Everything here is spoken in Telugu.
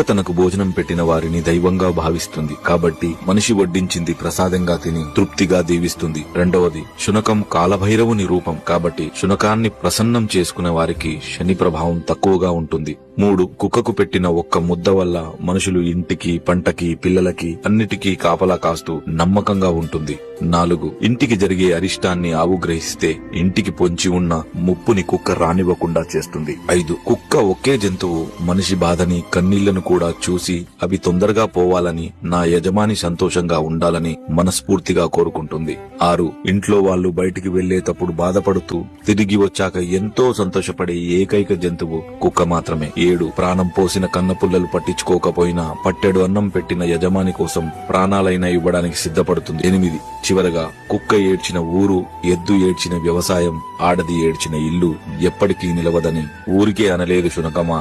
కుక్క తనకు భోజనం పెట్టిన వారిని దైవంగా భావిస్తుంది కాబట్టి మనిషి వడ్డించింది ప్రసాదంగా తిని తృప్తిగా దీవిస్తుంది. రెండవది, శునకం కాలభైరవుని రూపం కాబట్టి శునకాన్ని ప్రసన్నం చేసుకునే వారికి శని ప్రభావం తక్కువగా ఉంటుంది. 3, కుక్కకు పెట్టిన ఒక్క ముద్ద వల్ల మనుషులు ఇంటికి, పంటకి, పిల్లలకి అన్నిటికీ కాపలా కాస్తూ నమ్మకంగా ఉంటుంది. 4, ఇంటికి జరిగే అరిష్టాన్ని ఆవు గ్రహిస్తే ఇంటికి పొంచి ఉన్న ముప్పుని కుక్క రానివ్వకుండా చేస్తుంది. 5, కుక్క ఒకే జంతువు మనిషి బాధని, కన్నీళ్లను కూడా చూసి అవి తొందరగా పోవాలని, నా యజమాని సంతోషంగా ఉండాలని మనస్ఫూర్తిగా కోరుకుంటుంది. 6, ఇంట్లో వాళ్ళు బయటికి వెళ్లేటప్పుడు బాధపడుతూ తిరిగి వచ్చాక ఎంతో సంతోషపడే ఏకైక జంతువు కుక్క మాత్రమే. 7, ప్రాణం పోసిన కన్నపుల్లలు పట్టించుకోకపోయినా పట్టెడు అన్నం పెట్టిన యజమాని కోసం ప్రాణాలైనా ఇవ్వడానికి సిద్ధపడుతుంది. 8, చివరగా కుక్క ఏడ్చిన ఊరు, ఎద్దు ఏడ్చిన వ్యవసాయం, ఆడది ఏడ్చిన ఇల్లు ఎప్పటికీ నిలవదని ఊరికే అనలేదు శునకమా